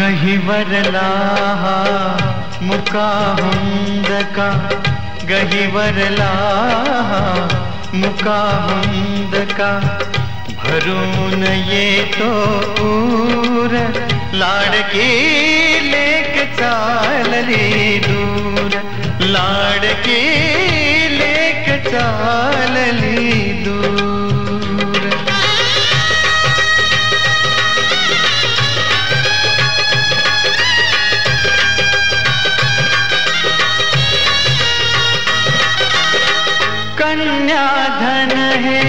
गहिवरला मुका हुंदका गहिवरला मुका हुंदका भरून येतो पूर लाडकी लेक चालली दूर लाडकी लेक चालली दूर कन्याधन है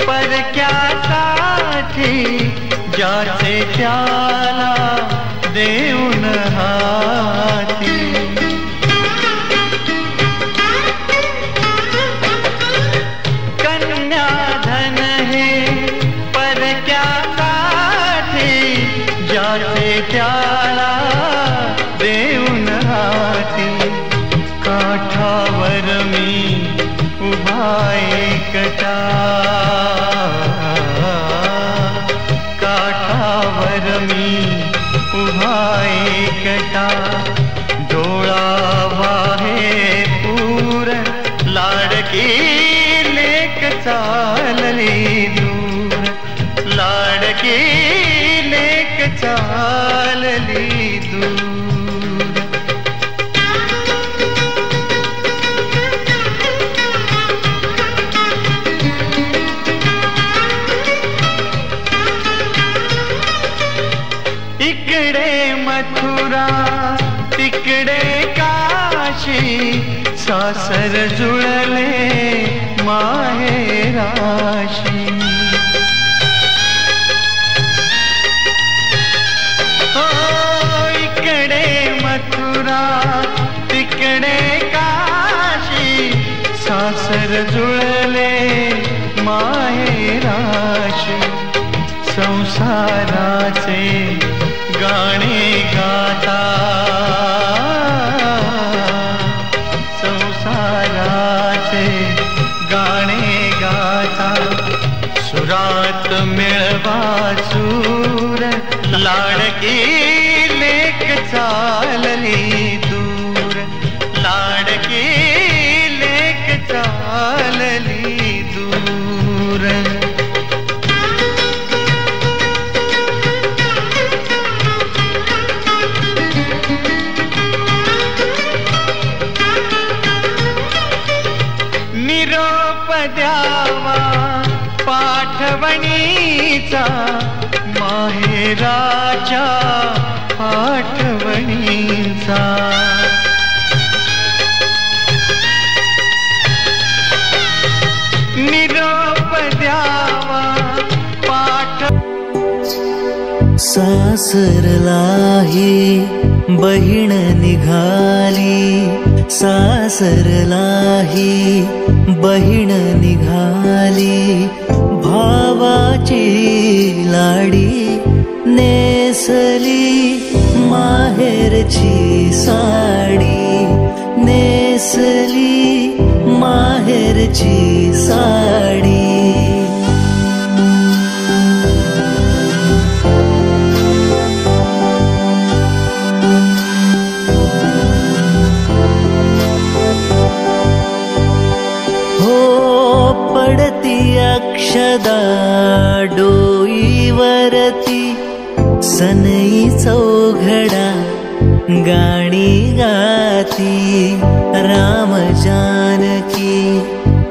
पर क्या साथी जाचे त्याला देऊन हाती कन्याधन है पर क्या साथी जाचे त्याला देऊन हाती काठावर मी उभा एकटा काठावर मी उभा एकटा डोळा वाहे पूर लाडकी लेक चालली दूर लाडकी लेक चालली दूर इकडे मथुरा तिकडे काशी सासर जुळले माहेराशी हो इकडे मथुरा तिकडे काशी सासर जुळले माहेराशी संसाराचे गाणे गाता संसाराचे गाणे गाता सुरात मिळवा सूर लाडकी लेक चालली दूर लाडकी लेक चालली दूर निरोप द्यावा पाठवणीचा माहेराच्या आठवणीचा निरोप द्यावा पाठ सासरलाही बहीण निघाली सासरलाही बहीण निघाली भावाची लाडी नेसली माहेरची साडी नेसली माहेरची साडी पडती अक्षदा डोईवरती सनई चौघडा गाणी गाती राम जानकी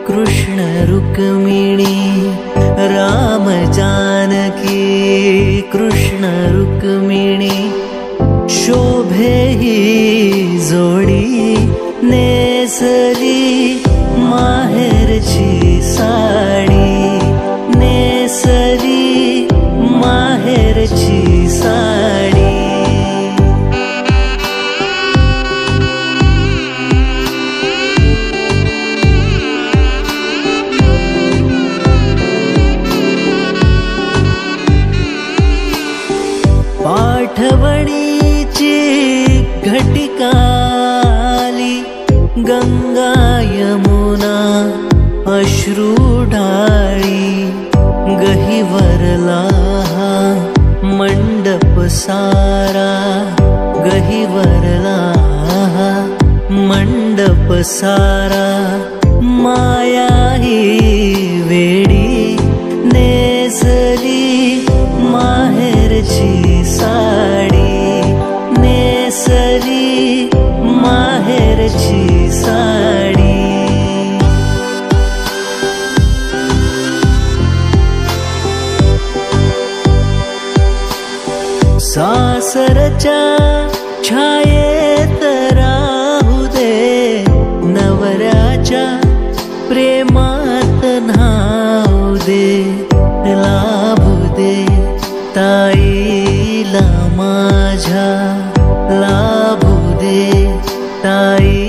कृष्ण रुक्मिणी राम जानकी कृष्ण रुक्मिणी शोभे ही जोडी नेसली माहेरची साडी नेसली माहेरची साडी पाठवणीची घटिकाली गंगा यमुना अश्रू ढाळी गहिवरला मंडप सारा गहिवरला मंडप सारा माया ही वेडी नेसली माहेरची साडी नेसली माहेरची साडी सासरच्या छायेत राहू दे नवऱ्याच्या प्रेमात न्हाऊ दे लाभू दे ताईला माझ्या लाभू दे ताई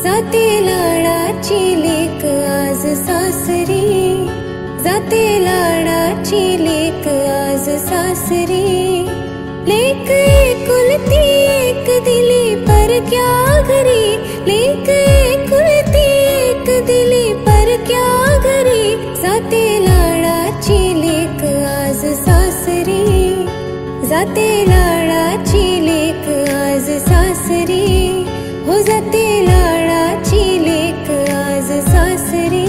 जाते लाडाची लेक आज सासरी, जाते लाडाची लेक आज सासरी। लेक एकुलती एक दिली परक्या घरी, लेक एकुलती एक दिली परक्या घरी। जाते लाडाची लेक जाते लाडाची लेक आज सासरी, हो जाते लाडाची लेक आज सासरी.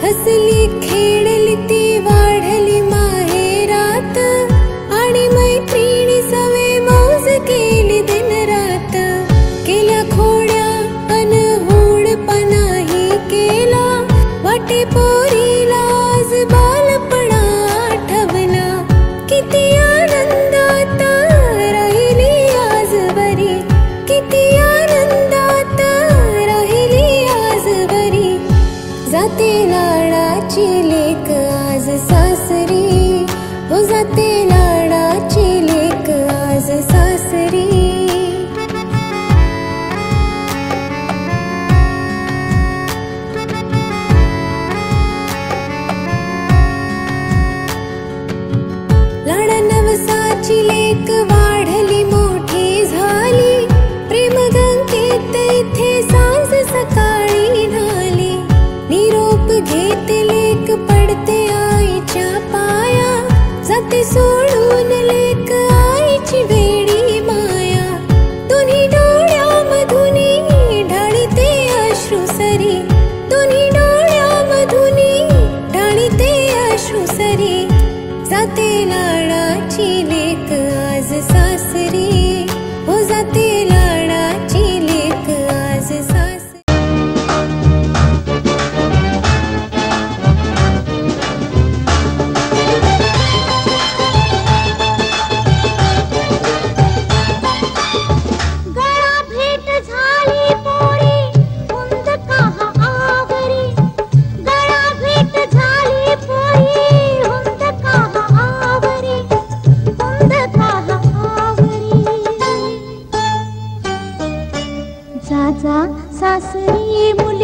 हसली खेळली ती वाढली माहेरात, आणि मैत्रिणी सवे मौज केली दिन रात. केल्या खोड्या अन हुडपणाही केला, वाटे पोरीला आज बालपणा आठवला. किती आनंदात राहिली आज बरी, किती आनंदात राहिली आज बरी. जाते लाडाची लेक आज सासरी, हो जाते लाडाची लेक आज सासरी. लाडा नवसाची लेक वाढली मोठी झाली, प्रेम गंगेत इथे सांज सकाळी न्हाली. निरोप घेते लेक पडते आईच्या पाया, जाते सोडून लेक आईची वेडी माया. दोन्ही डोळ्यामधून ढाळीते अश्रू सरी, दोन्ही डोळ्यामधून ढाळीते अश्रू सरी. जाते लाडाची लेक आज सासरी, हो जाते लाडाची लेक आज सासरी. सासरी मुली